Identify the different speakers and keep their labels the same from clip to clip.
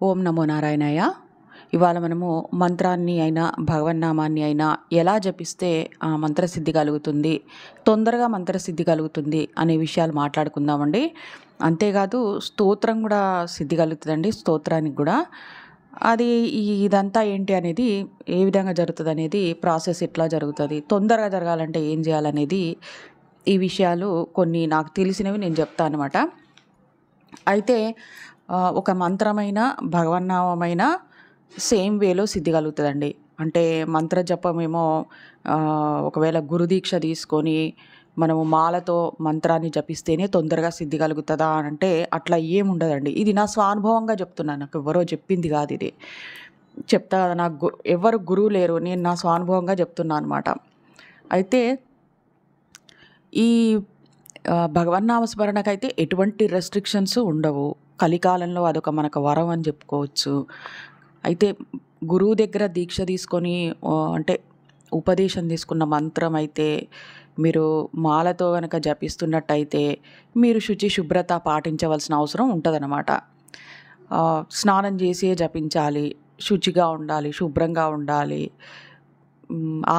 Speaker 1: ఓం నమో నారాయణాయ. ఇవాళ మనము మంత్రాన్ని అయినా భగవన్నామాన్ని అయినా ఎలా జపిస్తే ఆ మంత్రసిద్ధి కలుగుతుంది, తొందరగా మంత్రసిద్ధి కలుగుతుంది అనే విషయాలు మాట్లాడుకుందామండి. అంతేకాదు స్తోత్రం కూడా సిద్ధి కలుగుతుందండి. స్తోత్రానికి కూడా అది ఇదంతా ఏంటి అనేది, ఏ విధంగా జరుగుతుంది అనేది, ప్రాసెస్ ఎట్లా జరుగుతుంది, తొందరగా జరగాలంటే ఏం చేయాలనేది, ఈ విషయాలు కొన్ని నాకు తెలిసినవి నేను చెప్తాను అనమాట. అయితే ఒక మంత్రమైన భగవన్నామమైన సేమ్ వేలో సిద్ధి కలుగుతుందండి. అంటే మంత్ర జపమేమో ఒకవేళ గురుదీక్ష తీసుకొని మనము మాలతో మంత్రాన్ని జపిస్తేనే తొందరగా సిద్ధి కలుగుతుందా అని అంటే అట్లా ఏముండదండి. ఇది నా స్వానుభవంగా చెప్తున్నాను, నాకు ఎవరో చెప్పింది కాదు ఇది. చెప్తా కదా, నాకు ఎవరు గురువు లేరు, నేను నా స్వానుభవంగా చెప్తున్నాను అనమాట. అయితే ఈ భగవన్నామస్మరణకైతే ఎటువంటి రెస్ట్రిక్షన్స్ ఉండవు. కలికాలంలో అదొక మనకు వరం అని చెప్పుకోవచ్చు. అయితే గురువు దగ్గర దీక్ష తీసుకొని అంటే ఉపదేశం తీసుకున్న మంత్రం అయితే మీరు మాలతో కనుక జపిస్తున్నట్టయితే మీరు శుభ్రత పాటించవలసిన అవసరం ఉంటుందన్నమాట. స్నానం చేసే జపించాలి, శుచిగా ఉండాలి, శుభ్రంగా ఉండాలి,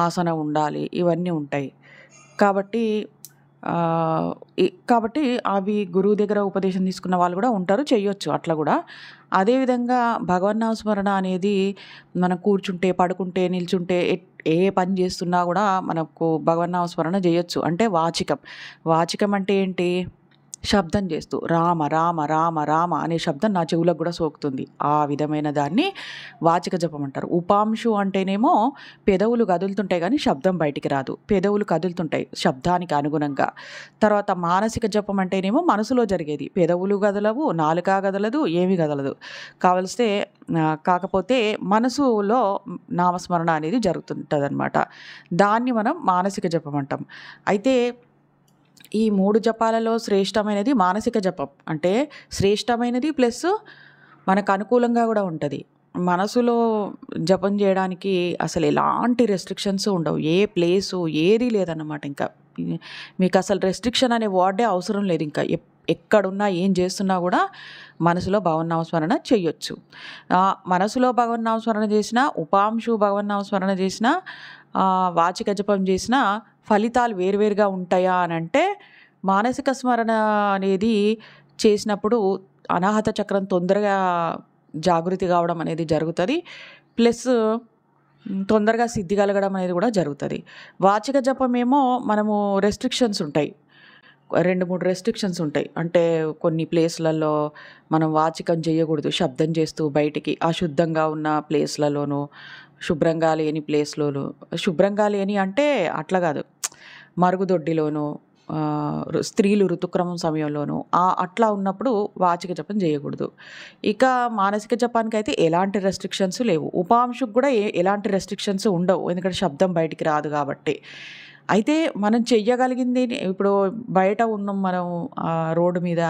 Speaker 1: ఆసనం ఉండాలి, ఇవన్నీ ఉంటాయి. కాబట్టి అవి గురువు దగ్గర ఉపదేశం తీసుకున్న వాళ్ళు కూడా ఉంటారు, చేయొచ్చు అట్లా కూడా. అదేవిధంగా భగవన్నామస్మరణ అనేది మనం కూర్చుంటే, పడుకుంటే, నిల్చుంటే, ఏ పని చేస్తున్నా కూడా మనకు భగవన్నామస్మరణ చేయొచ్చు. అంటే వాచికం అంటే ఏంటి? శబ్దం చేస్తూ రామ రామ రామ రామ అనే శబ్దం నా చెవులకు కూడా సోకుతుంది. ఆ విధమైన దాన్ని వాచిక జపం అంటారు. ఉపాంశు అంటేనేమో పెదవులు కదులుతుంటాయి కానీ శబ్దం బయటికి రాదు, పెదవులు కదులుతుంటాయి శబ్దానికి అనుగుణంగా. తర్వాత మానసిక జపం అంటేనేమో మనసులో జరిగేది, పెదవులు కదలవు, నాలుక కదలదు, ఏమీ కదలదు. కాకపోతే మనసులో నామస్మరణ అనేది జరుగుతుంటుంది అనమాట. దాన్ని మనం మానసిక జపం అంటాం. అయితే ఈ 3 జపాలలో శ్రేష్టమైనది మానసిక జపం. అంటే శ్రేష్టమైనది ప్లస్ మనకు అనుకూలంగా కూడా ఉంటుంది. మనసులో జపం చేయడానికి అసలు ఎలాంటి రెస్ట్రిక్షన్స్ ఉండవు. ఏ ప్లేసు ఏది లేదన్నమాట. ఇంకా మీకు అసలు రెస్ట్రిక్షన్ అనే వర్డే అవసరం లేదు. ఇంకా ఎక్కడున్నా ఏం చేస్తున్నా కూడా మనసులో భగవన్నామస్మరణ చెయ్యొచ్చు. మనసులో భగవన్నామస్మరణ చేసినా, ఉపాంశు భగవన్నామస్మరణ చేసినా, వాచిక జపం చేసినా ఫలితాలు వేరువేరుగా ఉంటాయా అని అంటే, మానసిక స్మరణ అనేది చేసినప్పుడు అనాహత చక్రం తొందరగా జాగృతి కావడం అనేది జరుగుతుంది. ప్లస్ తొందరగా సిద్ధి కలగడం అనేది కూడా జరుగుతుంది. వాచిక జపం ఏమో మనము రెస్ట్రిక్షన్స్ ఉంటాయి, 2-3 రెస్ట్రిక్షన్స్ ఉంటాయి. అంటే కొన్ని ప్లేస్లలో మనం వాచికం చేయకూడదు, శబ్దం చేస్తూ బయటికి అశుద్ధంగా ఉన్న ప్లేస్లలోనూ, శుభ్రంగా లేని ప్లేస్లోను, శుభ్రంగా లేని అంటే అట్లా కాదు, మరుగుదొడ్డిలోనూ, స్త్రీలు ఋతుక్రమం సమయంలోనూ అట్లా ఉన్నప్పుడు వాచిక జపం చేయకూడదు. ఇక మానసిక జపానికి అయితే ఎలాంటి రెస్ట్రిక్షన్స్ లేవు. ఉపాంశకు కూడా ఎలాంటి రెస్ట్రిక్షన్స్ ఉండవు, ఎందుకంటే శబ్దం బయటికి రాదు కాబట్టి. అయితే మనం చెయ్యగలిగింది, ఇప్పుడు బయట ఉన్నాం మనం రోడ్డు మీద,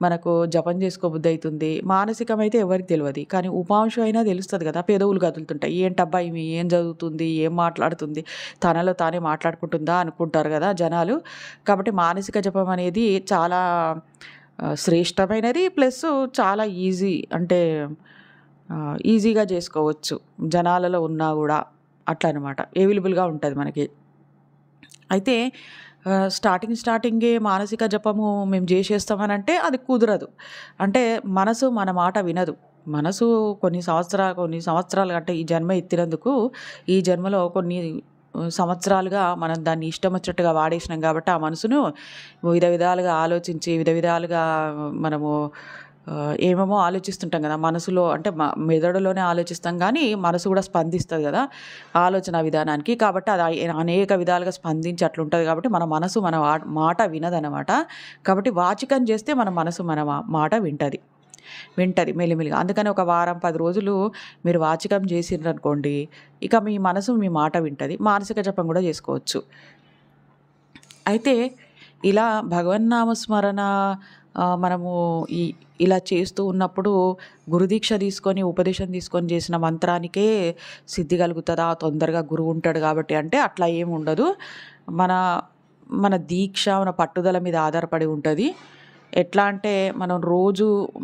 Speaker 1: మనకు జపం చేసుకోబుద్ధి అవుతుంది. మానసికమైతే ఎవరికి తెలియదు, కానీ ఉపాంశం అయినా తెలుస్తుంది కదా. పెదవులు కదులుతుంటాయి, ఏంటబ్బా ఈమె ఏం చదువుతుంది, ఏం మాట్లాడుతుంది, తనలో తానే మాట్లాడుకుంటుందా అనుకుంటారు కదా జనాలు. కాబట్టి మానసిక జపం అనేది చాలా శ్రేష్టమైనది, ప్లస్ చాలా ఈజీ. అంటే ఈజీగా చేసుకోవచ్చు, జనాలలో ఉన్నా కూడా అట్లా అనమాట, అవైలబుల్గా ఉంటుంది మనకి. అయితే స్టార్టింగే మానసిక జపము మేము చేసేస్తామనంటే అది కుదరదు. అంటే మనసు మన మాట వినదు. మనసు కొన్ని సంవత్సరాలు అంటే ఈ జన్మ ఎత్తినందుకు, ఈ జన్మలో కొన్ని సంవత్సరాలుగా మనం దాన్ని ఇష్టం వచ్చినట్టుగా వాడేసినాం కాబట్టి ఆ మనసును విధాలుగా ఆలోచించి, విధాలుగా మనము ఏమేమో ఆలోచిస్తుంటాం కదా మనసులో. అంటే మెదడులోనే ఆలోచిస్తాం కానీ మనసు కూడా స్పందిస్తుంది కదా ఆలోచన విధానానికి. కాబట్టి అది అనేక విధాలుగా స్పందించి అట్లుంటుంది. కాబట్టి మన మనసు మన మాట వినదనమాట. కాబట్టి వాచికం చేస్తే మన మనసు మన మాట వింటుంది మెల్లిమెల్లిగా. అందుకని ఒక వారం 10 రోజులు మీరు వాచికం చేసిండ్రనుకోండి, ఇక మీ మనసు మీ మాట వింటుంది. మానసిక జపం కూడా చేసుకోవచ్చు. అయితే ఇలా భగవన్నామస్మరణ మనము ఇలా చేస్తూ ఉన్నప్పుడు గురుదీక్ష తీసుకొని, ఉపదేశం తీసుకొని చేసిన మంత్రానికే సిద్ధి కలుగుతుందా, తొందరగా గురువు ఉంటాడు కాబట్టి అంటే అట్లా ఏమి ఉండదు. మన దీక్ష, మన పట్టుదల మీద ఆధారపడి ఉంటుంది. ఎట్లా అంటే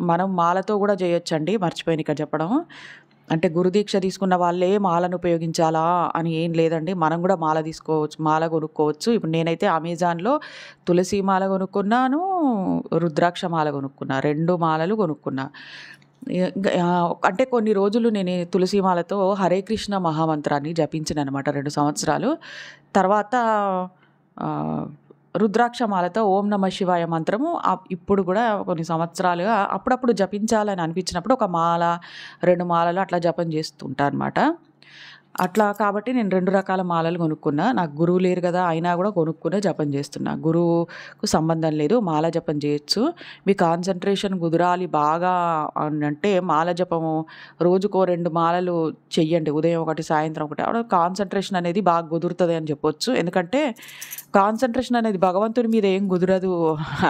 Speaker 1: మనం మాలతో కూడా చేయొచ్చండి. మర్చిపోయాను ఇక్కడ చెప్పడం. అంటే గురుదీక్ష తీసుకున్న వాళ్ళే మాలను ఉపయోగించాలా అని ఏం లేదండి. మనం కూడా మాల తీసుకోవచ్చు, మాల కొనుక్కోవచ్చు. ఇప్పుడు నేనైతే అమెజాన్‌లో తులసి మాల కొనుక్కున్నాను, రుద్రాక్ష మాల కొనుక్కున్నా. 2 మాలలు కొనుక్కున్నా. అంటే కొన్ని రోజులు నేను ఈ తులసి మాలతో హరే కృష్ణ మహామంత్రాన్ని జపించాననమాట 2 సంవత్సరాలు. తర్వాత ఆహ్, రుద్రాక్ష మాలతో ఓం నమః శివాయ మంత్రము ఇప్పుడు గూడా కొన్ని సంవత్సరాలుగా అప్పుడప్పుడు జపించాలని అనిపించినప్పుడు ఒక మాల, 2 మాలలు అట్లా జపం చేస్తుంటా అనమాట. అట్లా కాబట్టి నేను 2 రకాల మాలలు కొనుక్కున్నా. నాకు గురువు లేరు గదా! అయినా గూడా కొనుక్కునే జపం చేస్తున్నా. గురువుకు సంబంధం లేదు. మాల జపం చేయొచ్చు. మీ కాన్సంట్రేషన్ కుదరాలి బాగా అనంటే మాల జపము రోజుకో 2 మాలలు చెయ్యండి. ఉదయం ఒకటి, సాయంత్రం ఒకటి. అప్పుడు కాన్సంట్రేషన్ అనేది బాగా కుదురుతది అని చెప్పొచ్చు. ఎందుకంటే కాన్సంట్రేషన్ అనేది భగవంతుని మీద ఏం కుదరదు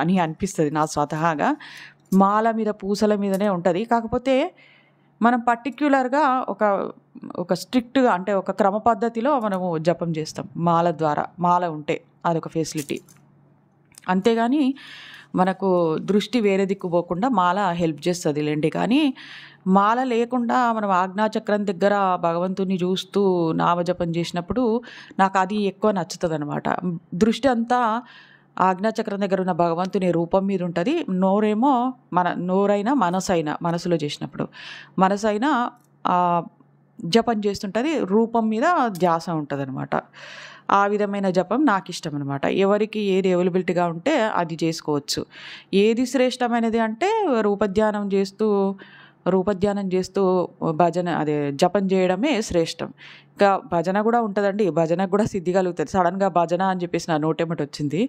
Speaker 1: అని అనిపిస్తది నా స్వతహాగా. మాల మీద, పూసల మీదనే ఉంటది. కాకపోతే మనం పర్టిక్యులర్‌గా ఒక స్ట్రిక్ట్‌గా అంటే ఒక క్రమ పద్ధతిలో మనము జపం చేస్తాం. మాల ద్వారా. మాల ఉంటే అదొక ఫెసిలిటీ. అంతేగాని మనకు దృష్టి వేరే దిక్కు పోకుండా మాల హెల్ప్ చేస్తదిలెండి. కానీ మాల లేకుండా మనం ఆజ్ఞాచక్రం దగ్గర భగవంతుడిని చూస్తూ నామజపం చేసినప్పుడు నాకది ఎక్కువ నచ్చుతదనమాట. దృష్టి అంతా ఆజ్ఞాచక్రం దగ్గర ఉన్న భగవంతుని రూపం మీద ఉంటది. నోరైనా, మనసైనా మనసులో చేసినప్పుడు. మనసైనా జపం చేస్తుంటది. రూపం మీద ధ్యాస ఉంటదనమాట. ఆ విధమైన జపం నాకిష్టమనమాట. ఎవరికి ఏది అవైలబిలిటీగా ఉంటే అది చేసుకోవచ్చు. ఏది శ్రేష్టమైనది అంటే రూపధ్యానం చేస్తూ జపం చేయడమే శ్రేష్టం. ఇంకా భజన గూడా ఉంటదండి. భజనకు గూడా సిద్ధి కలుగుతది. సడెన్‌గా భజన అని చెప్పేసి నా నోటెమ్మటొచ్చింది.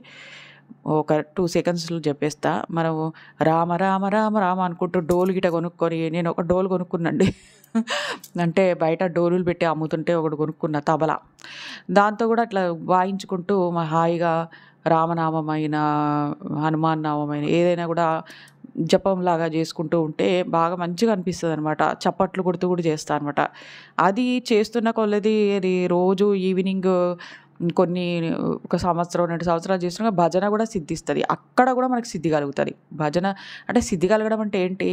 Speaker 1: ఒక 2 సెకండ్స్‌లో చెప్పేస్తా. మనము రామ రామ రామ రామ అనుకుంటూ డోలు గిట కొనుక్కొని నేనొక డోలు కొనుక్కున్నాండి. అంటే బయట డోలులు పెట్టి అమ్ముతుంటే ఒకటి కొనుక్కున్నా తబలా. దాంతో గూడా అట్లా వాయించుకుంటూ హాయిగా రామనామమైన, హనుమాన్ నామమైన ఏదైనా గూడా జపంలాగా చేసుకుంటూ ఉంటే బాగా మంచిగా అనిపిస్తదనమాట. చప్పట్లు కొడుతూ కూడా చేస్తా అనమాట. అది చేస్తున్న కొలది అది రోజు ఈవినింగ్ కొన్ని ఒక సంవత్సరం, 2 సంవత్సరాలు చేస్తున్నా భజన గూడా సిద్ధిస్తది. అక్కడ గూడా మనకు సిద్ధి కలుగుతది. భజన అంటే సిద్ధి కలగడం అంటే ఏంటి?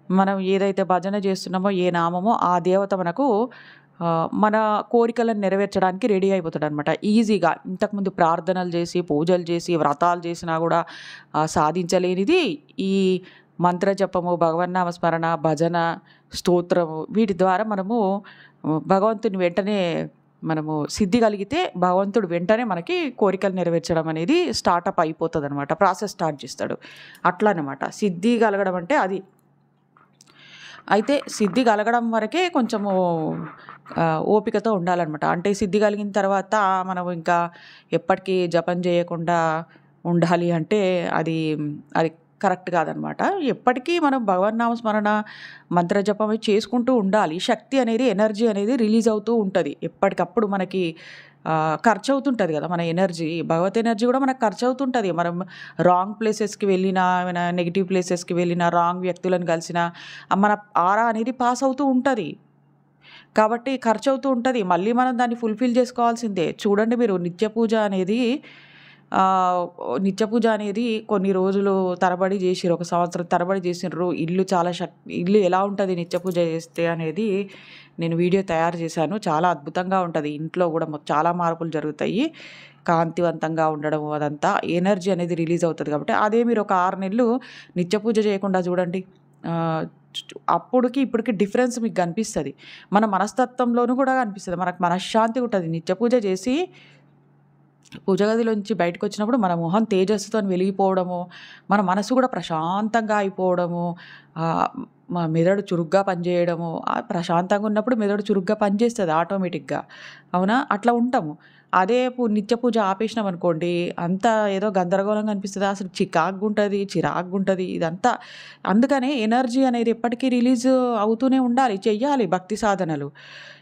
Speaker 1: మనం ఏదైతే భజన చేస్తున్నామో, ఏ నామమో ఆ దేవత మనకు మన కోరికలను నెరవేర్చడానికి రెడీ అయిపోతాడనమాట. ఈజీగా ఇంతకుముందు ప్రార్థనలు చేసి, పూజలు చేసి, వ్రతాలు చేసినా గూడా సాధించలేనిది ఈ మంత్ర జపము, భగవన్నామ స్మరణ, భజన, స్తోత్రము వీటి ద్వారా మనము భగవంతుని వెంటనే మనము సిద్ధి కలిగితే భగవంతుడు వెంటనే మనకి కోరికలు నెరవేర్చడం అనేది స్టార్టప్ అయిపోతదనమాట. ప్రాసెస్ స్టార్ట్ చేస్తాడు. అట్లా అనమాట. సిద్ధి కలగడం అంటే అది. అయితే సిద్ధి కలగడం వరకే కొంచెము ఓపికతో ఉండాలనమాట. అంటే సిద్ధి కలిగిన తర్వాత మనం ఇంకా ఎప్పటికీ జపం చేయకుండా ఉండాలి అంటే అది అది కరెక్ట్ కాదనమాట. ఎప్పటికీ మనం భగవన్నామ స్మరణ, మంత్ర జపం చేసుకుంటూ ఉండాలి. శక్తి అనేది, ఎనర్జీ అనేది రిలీజ్ అవుతూ ఉంటది. ఎప్పటికప్పుడు మనకి ఖర్చవుతుంటది కదా! మన ఎనర్జీ. భగవత్ ఎనర్జీ కూడా మనకు ఖర్చవుతుంటది. మనం రాంగ్ ప్లేసెస్‌కి వెళ్ళినా, ఏమైనా నెగెటివ్ ప్లేసెస్‌కి వెళ్ళినా, రాంగ్ వ్యక్తులను కలిసినా మన ఆరా అనేది పాస్ అవుతూ ఉంటది. కాబట్టి ఖర్చవుతూ ఉంటది. మళ్ళీ మనం దాన్ని ఫుల్‌ఫిల్ చేసుకోవాల్సిందే. చూడండి మీరు ఆహ్, నిత్య పూజ అనేది కొన్ని రోజులు తరబడి జేసిర్రు. ఒక సంవత్సరం తరబడి జేసిండ్రు. ఇల్లు ఎలా ఉంటది నిత్య పూజ చేస్తే అనేది నేను వీడియో తయారు చేశాను. చాలా అద్భుతంగా ఉంటది. ఇంట్లో గూడా చాలా మార్పులు జరుగుతాయి. కాంతివంతంగా ఉండడం అదంతా ఎనర్జీ అనేది రిలీజ్ అవుతది కాబట్టి, అదే మీరు ఒక 6 నెలలు నిత్య పూజ చేయకుండా చూడండి. ఆహ్, అప్పుడుకి ఇప్పటికి డిఫరెన్స్ మీకు కనిపిస్తది. మన మనస్తత్వంలోనూ కూడా కనిపిస్తది. మనకు మనశ్శాంతిగా ఉంటది. నిత్య పూజ చేసి పూజ గదిలోంచి బయటకొచ్చినప్పుడు మన మొహం తేజస్సుతోని వెలిగిపోవడము, మన మనసు కూడా ప్రశాంతంగా అయిపోవడము, ఆహ్, మెదడు చురుగ్గా పనిచేయడము, ప్రశాంతంగా ఉన్నప్పుడు మెదడు చురుగ్గా పనిచేస్తది ఆటోమేటిక్‌గా. అవునా? అట్లా ఉంటాము. అదే నిత్య పూజ ఆపేసినామనుకోండి, అంతా ఏదో గందరగోళంగా అనిపిస్తది. అసలు చికాకుగుంటది, చిరాకుగుంటది ఇదంతా. అందుకనే ఎనర్జీ అనేది ఎప్పటికీ రిలీజ్ అవుతూనే ఉండాలి. చెయ్యాలి భక్తి సాధనలు.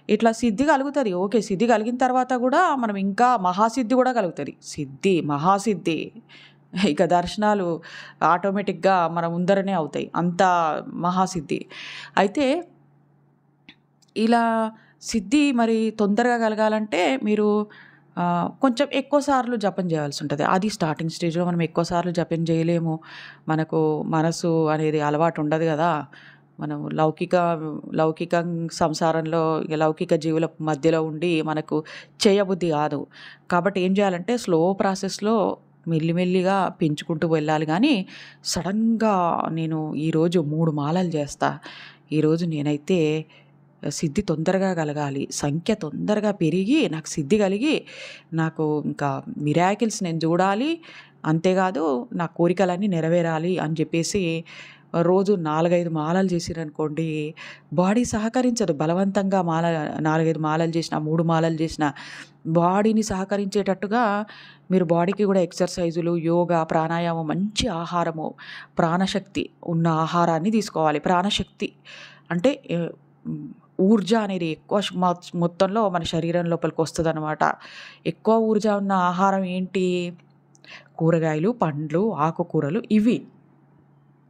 Speaker 1: ఇట్లా సిద్ధి కలుగుతది. ఓకే. సిద్ధి కలిగిన తర్వాత గూడా మనం ఇంకా మహాసిద్ధి గూడా కలుగుతది. మహాసిద్ధి. ఇక దర్శనాలు ఆటోమేటిక్‌గా మన ముందరనే అవుతాయి. అంత మహాసిద్ధి. అయితే ఇలా సిద్ధి మరి తొందరగా కలగాలంటే మీరు కొంచెం ఎక్కువ సార్లు జపం చేయాల్సి ఉంటుంది. అది స్టార్టింగ్ స్టేజ్‌లో మనం ఎక్కువ సార్లు జపం చేయలేము. మనకు మనసు అనేది అలవాటు ఉండదు గదా! మనం లౌకికం సంసారంలో లౌకిక జీవుల మధ్యలో ఉండి మనకు చేయబుద్ధి గాదు. కాబట్టి ఏం చేయాలంటే స్లో ప్రాసెస్‌లో మెల్లిమెల్లిగా పెంచుకుంటూ వెళ్ళాలి గానీ, సడెన్‌గా నేను ఈరోజు 3 మాలలు చేస్తా. ఈరోజు నేనైతే సిద్ధి తొందరగా కలగాలి. సంఖ్య తొందరగా పెరిగి నాకు సిద్ధి కలిగి నాకు ఇంకా మిరాకిల్స్ నేను చూడాలి. అంతేకాదు నా కోరికలన్నీ నెరవేరాలి అని చెప్పేసి రోజు 4, 5 మాలలు చేసిరనుకోండి, బాడీ సహకరించదు. బలవంతంగా 4, 5 మాలలు చేసినా, 3 మాలలు చేసినా బాడీని సహకరించేటట్టుగా మీరు బాడీకి కూడా ఎక్సర్సైజులు, యోగా, ప్రాణాయామం, మంచి ఆహారము, ప్రాణశక్తి ఉన్న ఆహారాన్ని తీసుకోవాలి. ప్రాణశక్తి అంటే హ్మ్. ఊర్జ అనేది ఎక్కువ మొత్తంలో మన శరీరం లోపలికి వస్తదనమాట. ఎక్కువ ఊర్జ ఉన్న ఆహారం ఏంటి? కూరగాయలు, పండ్లు, ఆకుకూరలు ఇవి.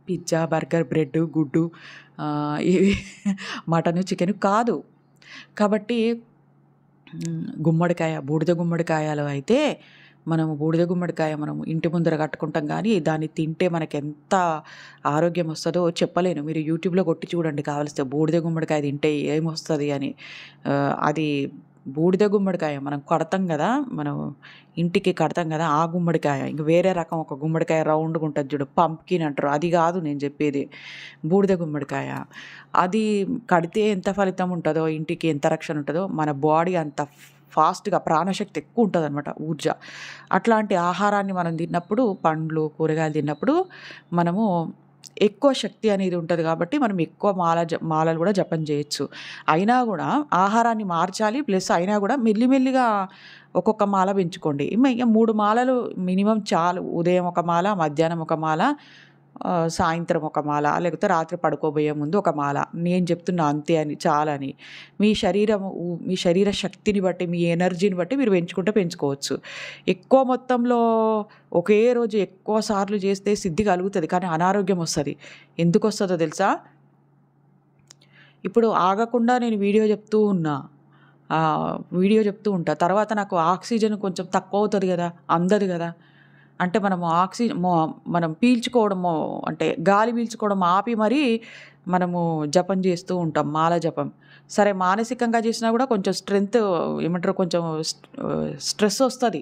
Speaker 1: పిజ్జా, బర్గర్, బ్రెడ్డు, గుడ్డు ఇవి మటను, చికెను కాదు. కాబట్టి గుమ్మడికాయ, బూడిద గుమ్మడికాయలో అయితే బూడిద గుమ్మడికాయ మనం ఇంటి ముందర కట్టుకుంటాం గానీ, దాన్ని తింటే మనకెంత ఆరోగ్యం వస్తదో చెప్పలేను. మీరు యూట్యూబ్‌లో కొట్టి చూడండి కావలిస్తే బూడిద గుమ్మడికాయ తింటే ఏమొస్తది అని. అది బూడిద గుమ్మడికాయ మనం కడతాం గదా! మనం ఇంటికి కడతాం గదా! ఆ గుమ్మడికాయ. ఇంక వేరే రకం ఒక గుమ్మడికాయ రౌండ్‌గా ఉంటది చూడు పంప్కిన్ అంటారు. అది గాదు నేను జెప్పేది. బూడిద గుమ్మడికాయ. అది కడితే ఎంత ఫలితం ఉంటదో, ఇంటికి ఎంత రక్షణ ఉంటదో, మన బాడీ అంత ఫాస్ట్‌గా ప్రాణశక్తి ఎక్కువ ఉంటదనమాట ఊర్జ. అట్లాంటి ఆహారాన్ని మనం తిన్నప్పుడు, పండ్లు, కూరగాయలు తిన్నప్పుడు మనము ఎక్కువ శక్తి అనేది ఉంటది కాబట్టి మనం ఎక్కువ మాలలు గూడా జపం జేయొచ్చు. అయినా గూడా ఆహారాన్ని మార్చాలి. ప్లస్ అయినా గూడా మెల్లిమెల్లిగా ఒక్కొక్క మాల పెంచుకోండి. ఇగ 3 మాలలు మినిమమ్ చాలు. ఉదయం ఒక మాల, మధ్యాహ్నం ఒక మాల, సాయంత్రం ఒక మాల, లేకపోతే రాత్రి పడుకోబోయే ముందు ఒక మాల. నేను చెప్తున్నా అంతే అని చాలని. మీ శరీర శక్తిని బట్టి, మీ ఎనర్జీని బట్టి మీరు పెంచుకోవచ్చు. ఎక్కువ మొత్తంలో ఒకే రోజు ఎక్కువ సార్లు చేస్తే సిద్ధి కలుగుతది. కానీ అనారోగ్యం వస్తది. ఎందుకొస్తదో తెలుసా? ఇప్పుడు ఆగకుండా నేను వీడియో చెప్తూ ఉంటా. తర్వాత నాకు ఆక్సిజన్ కొంచెం తక్కువవుతది గదా! అందదు గదా! అంటే మనం పీల్చుకోవడము అంటే గాలి పీల్చుకోవడం ఆపి మరీ మనము జపం చేస్తూ ఉంటాం. మాల జపం. సరే మానసికంగా చేసినా గూడా కొంచెం ఏమంటారు కొంచెం స్ట్రెస్ ఒస్తది.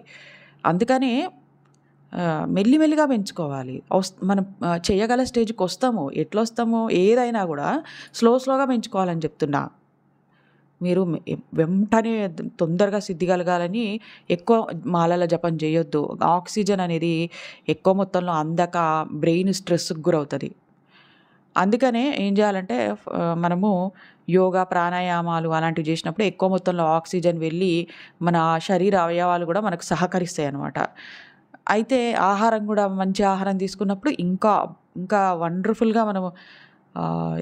Speaker 1: అందుకని మెల్లిమెల్లిగా పెంచుకోవాలి. మనం చేయగల స్టేజ్‌కొస్తాము. ఎట్లొస్తాము? ఏదైనా గూడా స్లోగా పెంచుకోవాలని చెప్తున్నా. మీరు వెంటనే తొందరగా సిద్ధి కలగాలని ఎక్కువ మాలల జపం చేయొద్దు. ఆక్సిజన్ అనేది ఎక్కువ మొత్తంలో అందక బ్రెయిన్ స్ట్రెస్‌కి గురవుతది. అందుకనే ఏం చేయాలంటే మనము యోగా, ప్రాణాయామాలు అలాంటివి చేసినప్పుడు ఎక్కువ మొత్తంలో ఆక్సిజన్ వెళ్ళి మన శరీర అవయవాలు కూడా మనకు సహకరిస్తాయన్నమాట. అయితే ఆహారం కూడా మంచి ఆహారం తీసుకున్నప్పుడు ఇంకా, ఇంకా వండర్‌ఫుల్‌గా మనము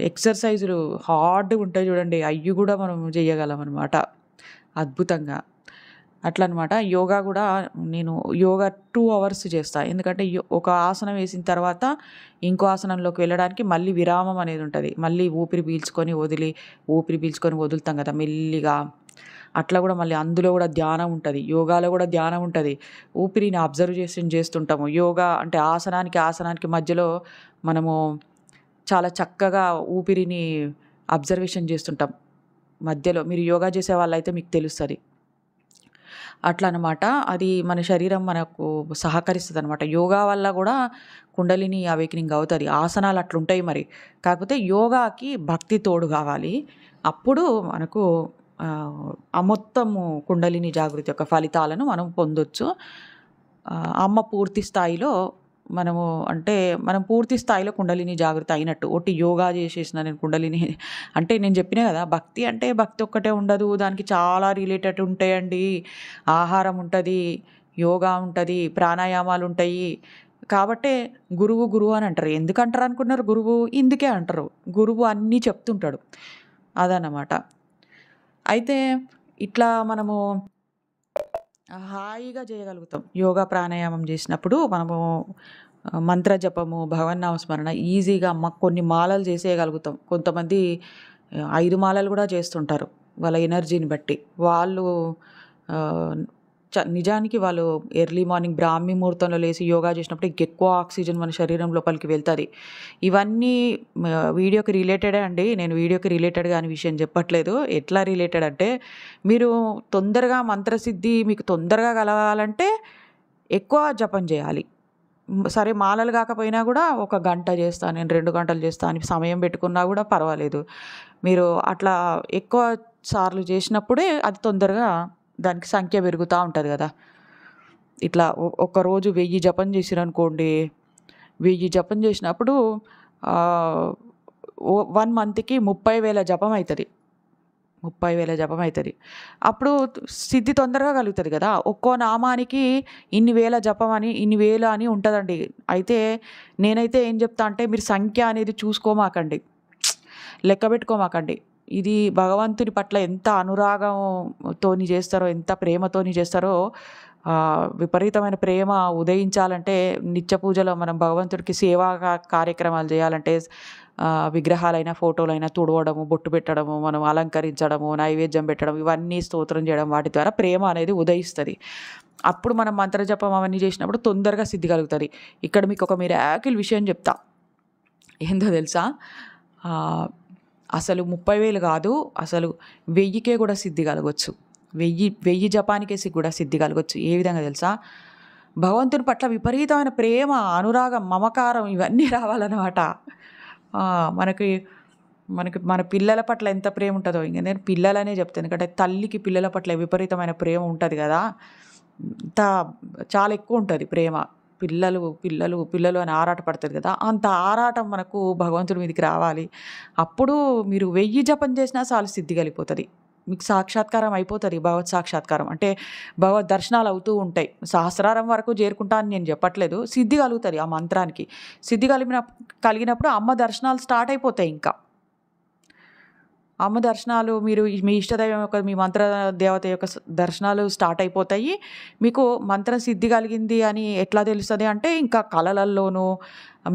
Speaker 1: ఎక్సర్‌సైజులు హార్డ్‌గా ఉంటాయి చూడండి. అయ్యి కూడా మనం చేయగలమనమాట అద్భుతంగా. అట్లనమాట. యోగా గూడా నేను యోగా 2 అవర్స్ చేస్తా. ఎందుకంటే ఒక ఆసనం వేసిన తర్వాత ఇంకో ఆసనంలోకి వెళ్ళడానికి మళ్ళీ విరామం అనేది ఉంటది. మళ్ళీ ఊపిరి పీల్చుకొని వదులుతాం గదా! మెల్లిగా. అట్లా గూడా మళ్ళీ అందులో గూడా ధ్యానం ఉంటది. యోగాలో గూడా ధ్యానం ఉంటది. ఊపిరిని అబ్జర్వేషన్ చేస్తుంటాము. యోగా అంటే ఆసనానికి మధ్యలో మనము చాలా చక్కగా ఊపిరిని అబ్జర్వేషన్ చేస్తుంటాం. మధ్యలో మీరు యోగా చేసేవాళ్ళైతే మీకు తెలుస్తది. అట్లా అనమాట. అది మన శరీరం మనకు సహకరిస్తదనమాట. యోగా వల్ల గూడా కుండలిని అవేకెనింగ్ అవుతది. ఆసనాలు అట్లుంటాయి మరి. కాకపోతే యోగాకి భక్తి తోడు గావాలి. అప్పుడు మనకు ఆ మొత్తము కుండలిని జాగృతి యొక్క ఫలితాలను మనం పొందొచ్చు. అమ్మ పూర్తి స్థాయిలో మనం పూర్తి స్థాయిలో కుండలిని జాగృతి అయినట్టు. ఒట్టి యోగా చేసేసిన నేను కుండలిని అంటే నేను చెప్పినా గదా! భక్తి అంటే భక్తి ఒక్కటే ఉండదు. దానికి చాలా రిలేటెడ్ ఉంటాయండి. ఆహారం ఉంటది, యోగా ఉంటది, ప్రాణాయామాలుంటాయి. కాబట్టే గురువు అని అంటారు. ఎందుకంటారు అనుకున్నారు గురువు? ఇందుకే అంటారు. గురువు అన్నీ చెప్తుంటాడు. అదన్నమాట. అయితే ఇట్లా మనము హాయిగా చేయగలుగుతాం. యోగా, ప్రాణాయామం చేసినప్పుడు మనము మంత్ర జపము, భగవన్నామస్మరణ ఈజీగా కొన్ని మాలలు చేసేయగలుగుతాం. కొంతమంది 5 మాలలు గూడా చేస్తుంటారు. వాళ్ళ ఎనర్జీని బట్టి. వాళ్ళు ఆహ్, నిజానికి వాళ్ళు ఎర్లీ మార్నింగ్ బ్రాహ్మీ ముహూర్తంలో లేసి యోగా చేసినప్పుడు ఇంకెక్కువ ఆక్సిజన్ మన శరీరం లోపలికి వెళ్తుంది. ఇవన్నీ వీడియోకి రిలేటెడే అండి. నేను వీడియోకి రిలేటెడ్గా అని విషయం చెప్పట్లేదు. ఎట్లా రిలేటెడ్ అంటే, మీరు తొందరగా మంత్రసిద్ధి మీకు తొందరగా కలగాలంటే ఎక్కువ జపం చేయాలి. సరే మాలలు కాకపోయినా కూడా ఒక గంట చేస్తా, నేను 2 గంటలు చేస్తా అని సమయం పెట్టుకున్నా కూడా పర్వాలేదు. మీరు అట్లా ఎక్కువ సార్లు చేసినప్పుడే అది తొందరగా దానికి సంఖ్య పెరుగుతూ ఉంటుంది కదా. ఇట్లా ఒక్కరోజు 1000 జపం చేసిరనుకోండి, 1000 జపం చేసినప్పుడు 1 మంత్కి 30,000 జపం అవుతుంది. 30,000 జపం అవుతుంది. అప్పుడు సిద్ధి తొందరగా కలుగుతుంది కదా. ఒక్కో నామానికి ఇన్ని వేల జపం అని, ఇన్ని వేలు అని ఉంటుందండి. అయితే నేనైతే ఏం చెప్తా అంటే, మీరు సంఖ్య అనేది చూసుకోమాకండి, లెక్క పెట్టుకోమాకండి. ఇది భగవంతుని పట్ల ఎంత అనురాగంతోని చేస్తారో, ఎంత ప్రేమతోని చేస్తారో, విపరీతమైన ప్రేమ ఉదయించాలంటే నిత్య పూజలో మనం భగవంతుడికి సేవా కార్యక్రమాలు చేయాలంటే విగ్రహాలైనా ఫోటోలైనా తుడవడము, బొట్టు పెట్టడము, మనం అలంకరించడము, నైవేద్యం పెట్టడం, ఇవన్నీ స్తోత్రం చేయడం, వాటి ద్వారా ప్రేమ అనేది ఉదయిస్తుంది. అప్పుడు మనం మంత్రజపం అవన్నీ చేసినప్పుడు తొందరగా సిద్ధి కలుగుతుంది. ఇక్కడ మీకు ఒక మిరాకిల్ విషయం చెప్తా. ఏందో తెలుసా, అసలు 30,000 కాదు, అసలు 1000కే కూడా సిద్ధి కలగవచ్చు. 1000 జపానికే కూడా సిద్ధి కలగవచ్చు. ఏ విధంగా తెలుసా, భగవంతుని పట్ల విపరీతమైన ప్రేమ, అనురాగం, మమకారం ఇవన్నీ రావాలన్నమాట. మనకి మన పిల్లల పట్ల ఎంత ప్రేమ ఉంటుందో, ఇంక నేను పిల్లలనే చెప్తాను, ఎందుకంటే తల్లికి పిల్లల పట్ల విపరీతమైన ప్రేమ ఉంటుంది కదా. అంత చాలా ఎక్కువ ఉంటుంది ప్రేమ. పిల్లలు పిల్లలు పిల్లలు అని ఆరాట పడుతుంది కదా, అంత ఆరాటం మనకు భగవంతుడి మీదకి రావాలి. అప్పుడు మీరు 1000 జపం చేసినా చాలు సిద్ధి కలిగిపోతుంది. మీకు సాక్షాత్కారం అయిపోతుంది. భగవత్ సాక్షాత్కారం అంటే భగవద్ దర్శనాలు అవుతూ ఉంటాయి. సహస్రారం వరకు చేరుకుంటా అని నేను చెప్పట్లేదు. సిద్ధి కలుగుతుంది ఆ మంత్రానికి. సిద్ధి కలిగినప్పుడు అమ్మ దర్శనాలు స్టార్ట్ అయిపోతాయి. ఇంకా అమ్మ దర్శనాలు, మీరు మీ ఇష్టదైవం యొక్క, మీ మంత్ర దేవత యొక్క దర్శనాలు స్టార్ట్ అయిపోతాయి. మీకు మంత్రం సిద్ధి కలిగింది అని ఎట్లా తెలుస్తుంది అంటే, ఇంకా కళలల్లోనూ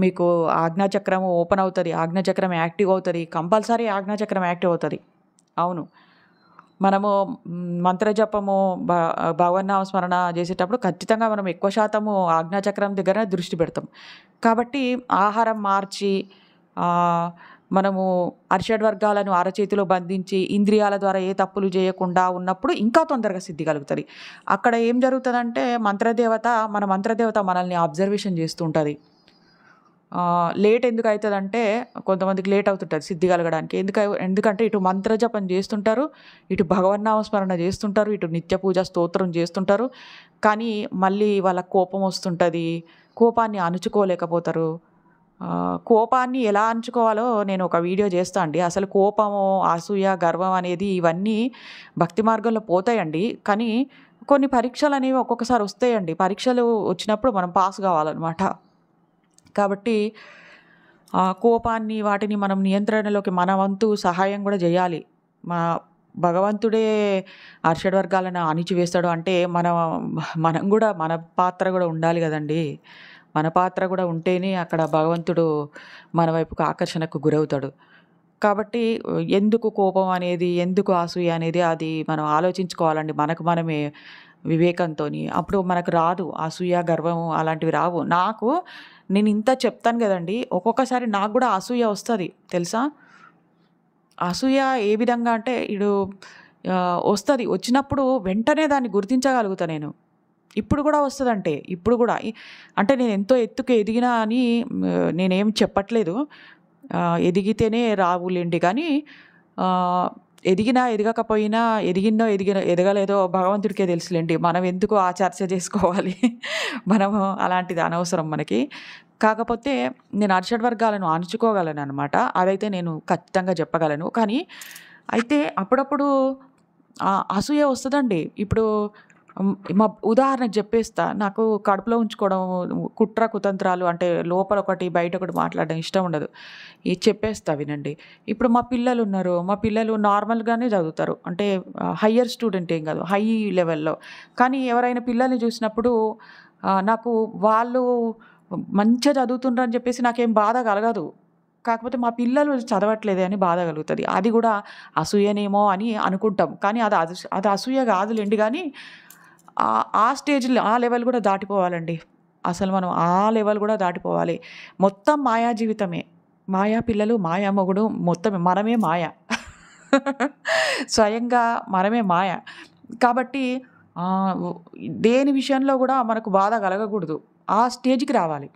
Speaker 1: మీకు ఆజ్ఞాచక్రం ఓపెన్ అవుతుంది, ఆజ్ఞాచక్రం యాక్టివ్ అవుతుంది. కంపల్సరీ ఆజ్ఞాచక్రం యాక్టివ్ అవుతుంది. అవును, మనము మంత్రజపము భగవన్నామ స్మరణ చేసేటప్పుడు ఖచ్చితంగా మనం ఎక్కువ శాతము ఆజ్ఞాచక్రం దగ్గర దృష్టి పెడతాం. కాబట్టి ఆహారం మార్చి మనము అరిషడ్వర్గాలను అరచేతిలో బంధించి ఇంద్రియాల ద్వారా ఏ తప్పులు చేయకుండా ఉన్నప్పుడు ఇంకా తొందరగా సిద్ధి కలుగుతుంది. అక్కడ ఏం జరుగుతుందంటే, మన మంత్రదేవత మనల్ని అబ్జర్వేషన్ చేస్తూ ఉంటుంది. లేట్ ఎందుకు అవుతుందంటే, కొంతమందికి లేట్ అవుతుంటుంది సిద్ధి కలగడానికి. ఎందుకంటే ఇటు మంత్రజపం చేస్తుంటారు, ఇటు భగవన్నామస్మరణ చేస్తుంటారు, ఇటు నిత్య పూజ స్తోత్రం చేస్తుంటారు. కానీ మళ్ళీ వాళ్ళ కోపం వస్తుంటుంది, కోపాన్ని అణుచుకోలేకపోతారు. కోపాన్ని ఎలా అణుచుకోవాలో నేను ఒక వీడియో చేస్తా అండి. అసలు కోపము, అసూయ, గర్వం అనేది ఇవన్నీ భక్తి మార్గంలో పోతాయండి. కానీ కొన్ని పరీక్షలు అనేవి ఒక్కొక్కసారి వస్తాయండి. పరీక్షలు వచ్చినప్పుడు మనం పాస్ కావాలన్నమాట. కాబట్టి కోపాన్ని, వాటిని మనం నియంత్రణలోకి మన వంతు సహాయం కూడా చేయాలి. భగవంతుడే అరిషడ్వర్గాలను అణిచివేస్తాడు అంటే మనం కూడా మన పాత్ర కూడా ఉండాలి కదండి. మన పాత్ర కూడా ఉంటేనే అక్కడ భగవంతుడు మన వైపుకు ఆకర్షణకు గురవుతాడు. కాబట్టి ఎందుకు కోపం అనేది, ఎందుకు అసూయ అనేది అది మనం ఆలోచించుకోవాలండి మనకు మనమే వివేకంతోని. అప్పుడు మనకు రాదు అసూయ, గర్వము అలాంటివి రావు. నేను ఇంత చెప్తాను కదండి, ఒక్కొక్కసారి నాకు కూడా అసూయ వస్తుంది తెలుసా. అసూయ ఏ విధంగా అంటే, వస్తుంది. వచ్చినప్పుడు వెంటనే దాన్ని గుర్తించగలుగుతా నేను. ఇప్పుడు కూడా వస్తుందంటే, ఇప్పుడు కూడా అంటే నేను ఎంతో ఎత్తుకు ఎదిగినా అని నేనేం చెప్పట్లేదు. ఎదిగితేనే రావులేండి. కానీ ఎదగకపోయినా, ఎదగలేదో భగవంతుడికే తెలుసులేండి. మనం ఎందుకు ఆ చర్చ చేసుకోవాలి. మనము అలాంటిది అనవసరం మనకి. కాకపోతే నేను అరిషడ్వర్గాలను అణుచుకోగలను అనమాట. అదైతే నేను ఖచ్చితంగా చెప్పగలను. కానీ అయితే అప్పుడప్పుడు అసూయ వస్తుందండి. ఇప్పుడు ఉదాహరణకు చెప్పేస్తా. నాకు కడుపులో ఉంచుకోవడం, కుట్ర కుతంత్రాలు అంటే లోపల ఒకటి బయట ఒకటి మాట్లాడడం ఇష్టం ఉండదు. ఇది చెప్పేస్తా వినండి. ఇప్పుడు మా పిల్లలు ఉన్నారు. మా పిల్లలు నార్మల్గానే చదువుతారు. అంటే హయ్యర్ స్టూడెంట్ ఏం కాదు, హై లెవెల్లో. కానీ ఎవరైనా పిల్లల్ని చూసినప్పుడు నాకు వాళ్ళు మంచిగా చదువుతుండ్రని చెప్పేసి నాకేం బాధ కలగదు. కాకపోతే మా పిల్లలు చదవట్లేదే అని బాధ కలుగుతుంది. అది కూడా అసూయనేమో అని అనుకుంటాం. కానీ అది అసూయ కాదులేండి. కానీ ఆ స్టేజ్‌లో ఆ లెవెల్ గూడా దాటిపోవాలండి. అసలు మనం ఆ లెవెల్ గూడా దాటిపోవాలి. మొత్తం మాయా జీవితమే. మాయా పిల్లలు, మాయా మొగుడు మొత్తం మనమే మాయ. స్వయంగా మనమే మాయ. కాబట్టి ఆహ్, ఉ దేని విషయంలో గూడా మనకు బాధ కలగకూడదు. ఆ స్టేజ్‌కి రావాలి.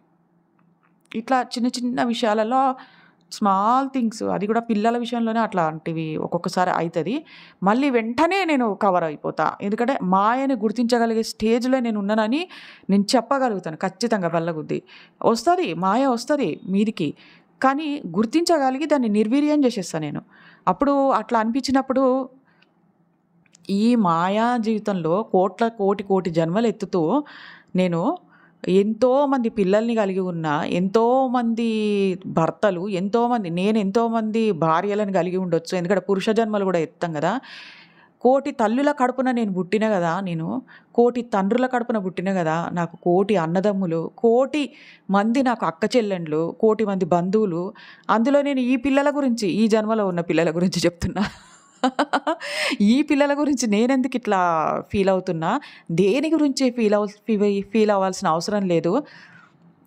Speaker 1: ఇట్లా చిన్న చిన్న విషయాలలో స్మాల్ థింగ్స్ అది కూడా పిల్లల విషయంలోనే అట్లాంటివి ఒక్కొక్కసారి అయితది. మళ్ళీ వెంటనే నేను కవర్ అయిపోతా. ఎందుకంటే మాయని గుర్తించగలిగే స్టేజ్‌లో నేనున్నానని నేను చెప్పగలుగుతాను ఖచ్చితంగా బల్లగుద్ది. మాయ వస్తది మీదికి. కానీ గుర్తించగలిగి దాన్ని నిర్వీర్యం చేసేస్తా నేను. అప్పుడు అట్లా అనిపించినప్పుడు ఈ మాయా జీవితంలో కోటి కోటి జన్మలెత్తుతూ నేను ఎంతోమంది పిల్లల్ని కలిగి ఉన్న, ఎంతోమంది భర్తలు, ఎంతోమంది భార్యలను కలిగి ఉండొచ్చు. ఎందుకంటే పురుష జన్మలు గూడా ఎత్తాం గదా! కోటి తల్లుల కడుపున నేను పుట్టిన గదా! నేను. కోటి తండ్రుల కడుపున పుట్టిన గదా! నాకు కోటి అన్నదమ్ములు, కోటి మంది నాకు అక్క చెల్లెండ్లు, కోటి మంది బంధువులు. అందులో నేను ఈ జన్మలో ఉన్న పిల్లల గురించి చెప్తున్నా. ఈ పిల్లల గురించి నేనెందుకిట్లా ఫీలవుతున్నా, దేని గురించి ఫీల్ అవ్వాల్సిన అవసరం లేదు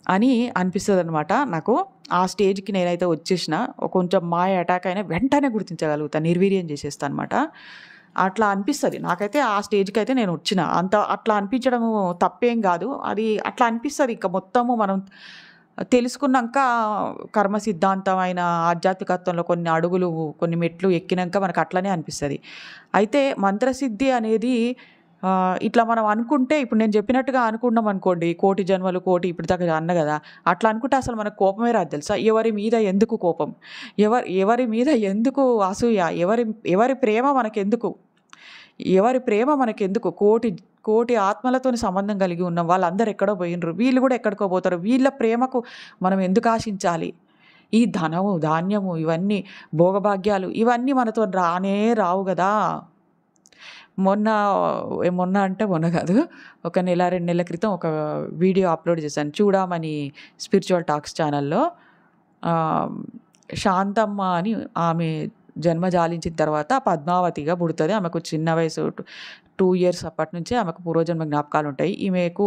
Speaker 1: అని అనిపిస్తదనమాట నాకు. ఆ స్టేజ్‌కి నేనైతే వచ్చేసినా. కొంచెం మాయ అటాక్ అయినా వెంటనే గుర్తించగలుగుతా. నిర్వీర్యం చేసేస్తా అనమాట. అట్లా అనిపిస్తది. నాకైతే ఆ స్టేజ్‌కైతే నేనొచ్చిన. అట్లా అనిపించడము తప్పేం గాదు. అది అట్లా అనిపిస్తది. ఇంక మొత్తము మనం తెలుసుకున్నంక కర్మ సిద్ధాంతమైన ఆధ్యాత్మికత్వంలో కొన్ని అడుగులు, కొన్ని మెట్లు ఎక్కినంక మనకు అట్లనే అనిపిస్తది. అయితే మంత్రసిద్ధి అనేది ఇట్లా మనం అనుకుంటే ఇప్పుడు నేను చెప్పినట్టుగా అనుకున్నామనుకోండి, కోటి జన్మలు, కోటి ఇప్పటిదాకా అన్నా గదా! అట్లా అనుకుంటే అసలు మనకు కోపమే రాదు తెలుసా? ఎవరి మీద ఎందుకు కోపం? ఎవరి మీద ఎందుకు అసూయ? ఎవరి ప్రేమ మనకెందుకు? ఎవరి ప్రేమ మనకెందుకు? కోటి ఆత్మలతోని సంబంధం కలిగి ఉన్నాం. వాళ్ళందరూ ఎక్కడో పోయిండ్రు. వీళ్ళు గూడా ఎక్కడికో పోతారు. వీళ్ళ ప్రేమకు మనం ఎందుకు ఆశించాలి? ఈ ధనము, ధాన్యము ఇవన్నీ భోగభాగ్యాలు ఇవన్నీ మనతోని రానే రావు గదా! మొన్న మొన్న అంటే మొన్న గాదు. ఒక నెల, 2 నెలల క్రితం ఒక వీడియో అప్‌లోడ్ చేశాను. చూడామణి స్పిరిచ్యువల్ టాక్స్ ఛానెల్‌లో. ఆహ్, శాంతమ్మ అని ఆమె జన్మ జాలించిన తర్వాత పద్మావతిగా పుడతది. ఆమెకు చిన్న వయసు 2 ఇయర్స్ అప్పటినుంచే ఆమెకు పూర్వజన్మ జ్ఞాపకాలుంటాయి. ఈమెకు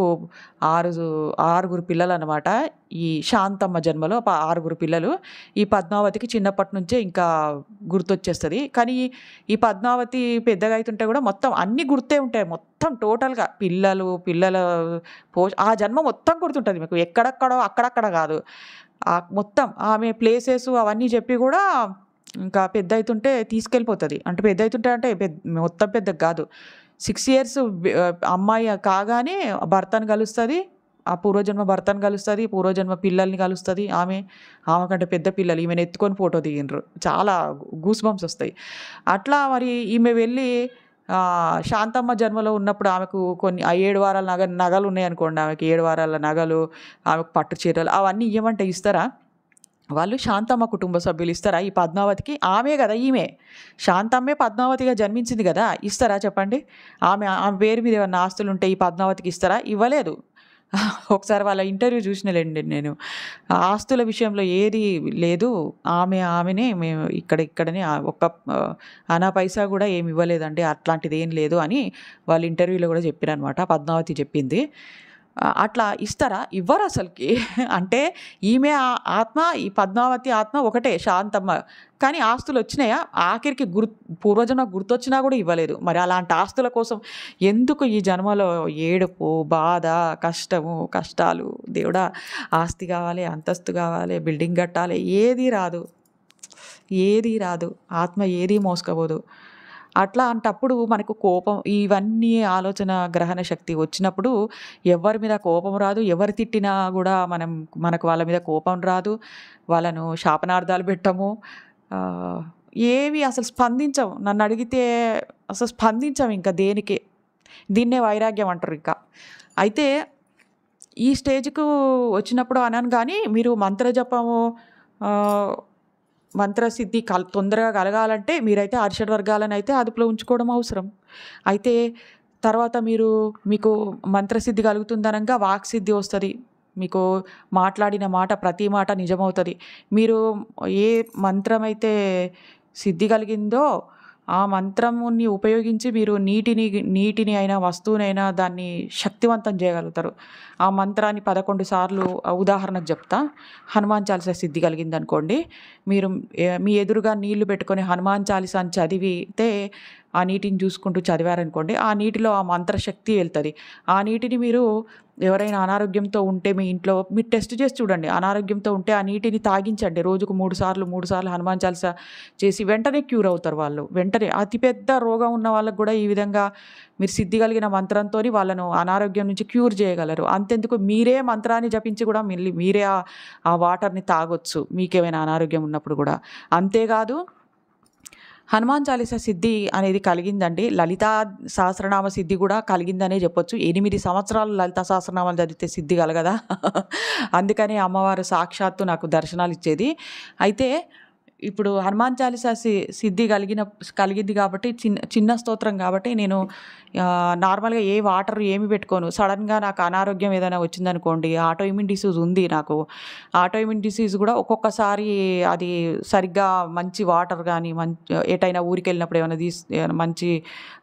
Speaker 1: ఆరు ఆరుగురు పిల్లలనమాట. ఈ శాంతమ్మ జన్మలో ఆరుగురు పిల్లలు. ఈ పద్మావతికి చిన్నప్పటి నుంచే ఇంకా గుర్తొచ్చేస్తది. కానీ ఈ పద్మావతి పెద్దగా అయితుంటే గూడా మొత్తం అన్నీ గుర్తే ఉంటాయి. మొత్తం టోటల్‌గా పిల్లల ఆ జన్మ మొత్తం గుర్తుంటది మీకు. ఎక్కడెక్కడో అక్కడక్కడ గాదు. మొత్తం ఆమె ప్లేసెస్ అవన్నీ చెప్పి గూడా ఇంకా పెద్దయితుంటే తీసుకెళ్ళిపోతది. అంటే పెద్దయితుంటే అంటే మొత్తం పెద్దగా గాదు. 6 ఇయర్స్ అమ్మాయి కాగానే భర్తను కలుస్తది. ఆ పూర్వజన్మ భర్తను కలుస్తది. పూర్వజన్మ పిల్లల్ని కలుస్తది ఆమె. ఆమెకంటే పెద్ద పిల్లలు ఈమెను ఎత్తుకొని ఫోటో దిగిండ్రు. చాలా గూస్ బంప్స్ ఒస్తాయి. అట్లా మరి ఈమె వెళ్ళి శాంతమ్మ జన్మలో ఉన్నప్పుడు ఆమెకు కొన్ని 7 వారాల నగలున్నాయనుకోండి ఆమెకి 7 వారాల నగలు, ఆమెకు పట్టు చీరలు అవన్నీ ఇయ్యమంటే ఇస్తరా? వాళ్ళు శాంతమ్మ కుటుంబ సభ్యులు ఇస్తారా ఈ పద్మావతికి? ఆమె గదా ఈమె. శాంతమ్మే పద్మావతిగా జన్మించింది గదా! ఇస్తారా చెప్పండి? ఆమె పేరు మీద ఏమన్నా ఆస్తులుంటే ఈ పద్మావతికి ఇస్తారా? ఇవ్వలేదు. ఒకసారి వాళ్ళ ఇంటర్వ్యూ చూసినాలెండి నేను. ఆస్తుల విషయంలో ఏది లేదు. ఆమెనే మేము ఇక్కడనే ఒక్క అనా పైసా గూడా ఏమి ఇవ్వలేదండి. అట్లాంటిదేం లేదు అని వాళ్ళు ఇంటర్వ్యూలో గూడా చెప్పిరనమాట. పద్మావతి చెప్పింది. అట్లా ఇస్తారా? ఇవ్వరసలకి. అంటే ఈమె ఆత్మ, ఈ పద్మావతి ఆత్మ ఒకటే శాంతమ్మ. కానీ ఆస్తులొచ్చినాయా? ఆఖరికి పూర్వజన్మ గుర్తొచ్చినా గూడా ఇవ్వలేదు. మరి అలాంటి ఆస్తుల కోసం ఎందుకు ఈ జన్మలో ఏడుపు, బాధ, కష్టాలు దేవుడా! ఆస్తి గావాలి, అంతస్తు గావాలి, బిల్డింగ్ కట్టాలి ఏది రాదు. ఏది రాదు. ఆత్మ ఏది మోసుకపోదు. అట్లాంటప్పుడు మనకు కోపం ఇవన్నీ ఆలోచన, గ్రహణ శక్తి వచ్చినప్పుడు ఎవ్వరి మీద కోపం రాదు. ఎవరు తిట్టినా గూడా మనకు వాళ్ళ మీద కోపం రాదు. వాళ్ళను శాపనార్థాలు పెట్టము. ఆహ్, ఏవి అసలు స్పందించం. నన్నడిగితే అసలు స్పందించం ఇంక దేనికి. దీన్నే వైరాగ్యం అంటారింక. అయితే ఈ స్టేజ్‌కు వచ్చినప్పుడు అనను గానీ, మీరు మంత్రజపము ఆహ్, మంత్రసిద్ధి తొందరగా కలగాలంటే మీరైతే అరిషడ్ వర్గాలనైతే అదుపులో ఉంచుకోవడం అవసరం. అయితే తర్వాత మీకు మంత్రసిద్ధి కలుగుతుందనంగా వాక్సిద్ధి వస్తది. మీకు మాట్లాడిన మాట ప్రతి మాట నిజమవుతది. మీరు ఏ మంత్రమైతే సిద్ధి కలిగిందో ఆ మంత్రముని ఉపయోగించి మీరు నీటిని అయినా వస్తువునైనా దాన్ని శక్తివంతం చేయగలుగుతారు. ఆ మంత్రాన్ని 11 సార్లు ఉదాహరణకు చెప్తా. హనుమాన్ చాలీసా సిద్ధి కలిగిందనుకోండి. మీరు మీ ఎదురుగా నీళ్లు పెట్టుకొని హనుమాన్ చాలీసా అని చదివితే ఆ నీటిని చూసుకుంటూ చదివారనుకోండి, ఆ నీటిలో ఆ మంత్రశక్తి వెళ్తది. ఆ నీటిని మీరు ఎవరైనా అనారోగ్యంతో ఉంటే మీ ఇంట్లో మీరు టెస్ట్ చేసి చూడండి. అనారోగ్యంతో ఉంటే ఆ నీటిని తాగించండి. రోజుకు 3 సార్లు, 3 సార్లు హనుమాన్ చాలీసా చేసి వెంటనే క్యూర్ అవుతారు వాళ్ళు. వెంటనే అతిపెద్ద రోగం ఉన్న వాళ్ళకి కూడా ఈ విధంగా మీరు సిద్ధి కలిగిన మంత్రంతోని వాళ్ళను అనారోగ్యం నుంచి క్యూర్ చేయగలరు. అంతెందుకు మీరే మంత్రాన్ని జపించి కూడా మీరే ఆ వాటర్‌ని తాగొచ్చు. మీకేమైనా అనారోగ్యం ఉన్నప్పుడు కూడా. అంతేకాదు హనుమాన్ చాలీసా సిద్ధి అనేది కలిగిందండి. లలితా సహస్రనామ సిద్ధి కూడా కలిగిందనే చెప్పొచ్చు. 8 సంవత్సరాలు లలితా సహస్రనామాలు చదివితే సిద్ధి కలగదా? అందుకని అమ్మవారు సాక్షాత్తు నాకు దర్శనాలిచ్చేది. అయితే ఇప్పుడు హనుమాన్ చాలీసా సిద్ధి కలిగింది కాబట్టి చిన్న స్తోత్రం కాబట్టి నేను నార్మల్‌గా ఏ వాటర్ ఏమి పెట్టుకోను. సడెన్‌గా నాకు అనారోగ్యం ఏదైనా వచ్చిందనుకోండి, ఆటో ఇమ్యూన్ డిసీజ్ ఉంది నాకు. ఆటో ఇమ్యూన్ డిసీజ్ కూడా ఒక్కొక్కసారి అది సరిగ్గా మంచి వాటర్ గానీ, ఎటైనా ఊరికెళ్ళినప్పుడు ఏమైనా మంచి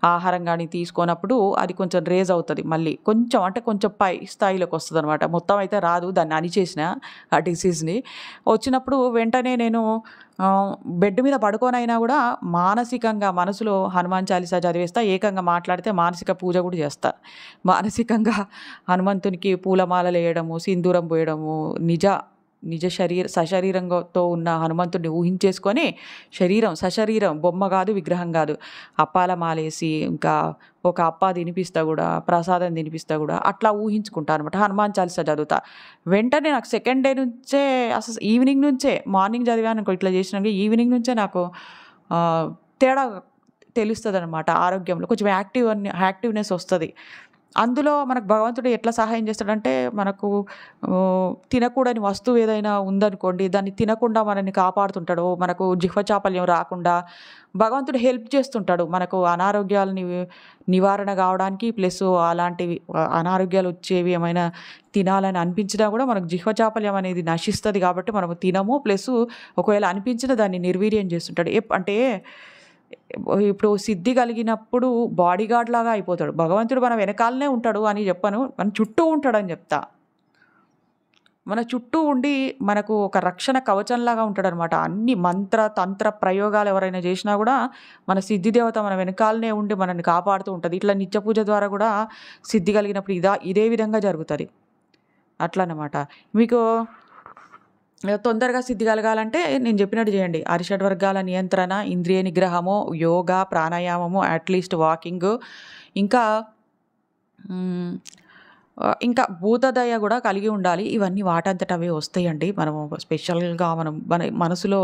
Speaker 1: ఆహారం గానీ తీసుకోనప్పుడు అది కొంచెం రేజ్ అవుతది మళ్ళీ. కొంచెం పై స్థాయిలోకి వస్తదనమాట. మొత్తం అయితే రాదు. దాన్ని అణిచేసిన ఆ డిసీజ్‌ని. వచ్చినప్పుడు వెంటనే నేను బెడ్ మీద పడుకోనైనా గూడా మానసికంగా మనసులో హనుమాన్ చాలీసా చదివేస్తా. ఏకంగా మాట్లాడితే మానసిక పూజ గూడా చేస్తా. మానసికంగా హనుమంతునికి పూలమాలలేయడము, సింధూరం పోయడము, సశరీరంతో ఉన్న హనుమంతుడిని ఊహించేసుకొని సశరీరం బొమ్మ గాదు, విగ్రహం గాదు. అప్పాల మాలేసి ఇంకా ఒక అప్పా తినిపిస్తా గూడా, ప్రసాదం తినిపిస్తా గూడా అట్లా ఊహించుకుంటా అనమాట. హనుమాన్ చాలీసా చదువుతా. వెంటనే నాకు సెకండ్ డే నుంచే అసలు ఈవినింగ్ నుంచే మార్నింగ్ చదివాననుకో ఇట్లా చేసినాక ఈవినింగ్ నుంచే నాకు తేడా తెలుస్తదనమాట ఆరోగ్యంలో. కొంచెం యాక్టివ్‌నెస్ వస్తది. అందులో మనకు భగవంతుడు ఎట్లా సహాయం చేస్తాడంటే, మనకు తినకూడని వస్తువు ఏదైనా ఉందనుకోండి, దాన్ని తినకుండా మనల్ని కాపాడుతుంటాడు. మనకు జిహ్వచాపల్యం రాకుండా భగవంతుడు హెల్ప్ చేస్తుంటాడు. మనకు అనారోగ్యాలని నివారణ కావడానికి ప్లస్ అలాంటివి అనారోగ్యాలు వచ్చేవి ఏమైనా తినాలని అనిపించినా కూడా మనకు జిహ్వచాపల్యం అనేది నశిస్తది కాబట్టి మనము తినము. ప్లస్ ఒకవేళ అనిపించినా దాన్ని నిర్వీర్యం చేస్తుంటాడు. అంటే ఇప్పుడు సిద్ధి కలిగినప్పుడు బాడీగార్డ్ లాగా అయిపోతాడు. భగవంతుడు మన వెనకాలనే ఉంటాడు అని చెప్పను. మన చుట్టూ ఉంటాడని చెప్తా. మన చుట్టూ ఉండి మనకు ఒక రక్షణ కవచంలాగా ఉంటాడనమాట. అన్ని మంత్ర, తంత్ర ప్రయోగాలు ఎవరైనా చేసినా గూడా మన సిద్ధి దేవత మన వెనకాలనే ఉండి మనల్ని కాపాడుతూ ఉంటది. ఇట్లా నిత్య పూజ ద్వారా గూడా సిద్ధి కలిగినప్పుడు ఇదే విధంగా జరుగుతది. అట్లనమాట. మీకు తొందరగా సిద్ధి కలగాలంటే నేను చెప్పినట్టు చేయండి. అరిషడ్ వర్గాల నియంత్రణ, ఇంద్రియ నిగ్రహము, యోగా, ప్రాణాయామము, అట్‌లీస్ట్ వాకింగు, ఇంకా ఇంకా భూతదయ గూడా కలిగి ఉండాలి. ఇవన్నీ వాటంతట అవే వస్తాయండి. మనము స్పెషల్‌గా మన మనసులో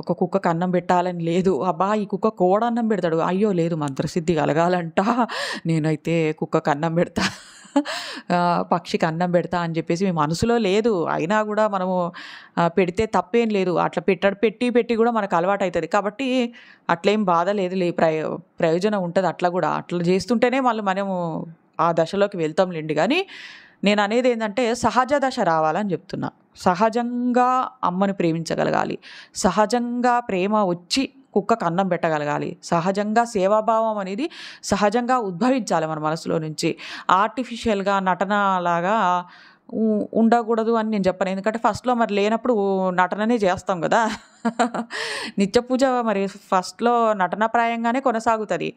Speaker 1: ఒక కుక్కకి అన్నం పెట్టాలని లేదు. అబ్బా! ఈ కుక్క కోడన్నం పెడతాడు. అయ్యో! లేదు మంత్రసిద్ధి కలగాలంట నేనైతే కుక్కకి అన్నం పెడతా. పక్షికి అన్నం పెడతా అని చెప్పేసి మీ మనసులో లేదు. అయినా గూడా మనము పెడితే తప్పేం లేదు. అట్లా పెట్టి గూడా మనకు అలవాటయితది. కాబట్టి అట్లేం బాధ లేదులే. ప్రయోజనం ఉంటది అట్లా గూడా. అట్లా చేస్తుంటేనే మళ్ళీ మనము ఆ దశలోకి వెళ్తాంలెండి. గానీ నేననేదేందంటే సహజ దశ రావాలని చెప్తున్నా. సహజంగా అమ్మని ప్రేమించగలగాలి. సహజంగా ప్రేమ వచ్చి కుక్కకు అన్నం పెట్టగలగాలి. సహజంగా సేవాభావం అనేది సహజంగా ఉద్భవించాలి మన మనసులో నుంచి. ఆర్టిఫిషియల్‌గా నటనలాగా ఉండకూడదు అని నేను చెప్పను. ఎందుకంటే ఫస్ట్‌లో మరి లేనప్పుడు నటననే చేస్తాం గదా! నిత్య పూజ మరి ఫస్ట్‌లో నటనాప్రాయంగానే కొనసాగుతది.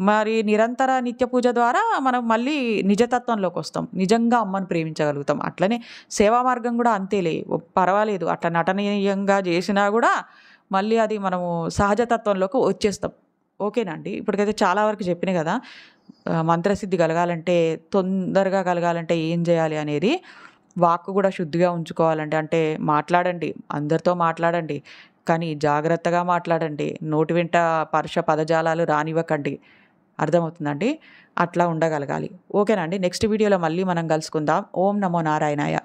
Speaker 1: మరి నిరంతర నిత్య పూజ ద్వారా మనం మళ్ళీ నిజతత్వంలోకొస్తాం. నిజంగా అమ్మని ప్రేమించగలుగుతాం. అట్లనే సేవా మార్గం గూడా అంతేలే. పర్వాలేదు అట్లా నటనీయంగా చేసినా గూడా మళ్ళీ అది మనము సహజతత్వంలోకి వచ్చేస్తాం. ఓకేనా అండి? ఇప్పటికైతే చాలా వరకు చెప్పినా గదా! మంత్రసిద్ధి కలగాలంటే, తొందరగా కలగాలంటే ఏం జేయాలి అనేది. వాక్కు గూడా శుద్ధిగా ఉంచుకోవాలండి. అంటే మాట్లాడండి. అందరితో మాట్లాడండి. కానీ జాగ్రత్తగా మాట్లాడండి. నోటి వెంట పరుష పదజాలాలు రానివ్వకండి. అర్థమవుతుందా అండి? అట్లా ఉండగలగాలి. ఓకేనా అండి? నెక్స్ట్ వీడియోలో మళ్ళీ మనం కలుసుకుందాం. ఓం నమో నారాయణాయ.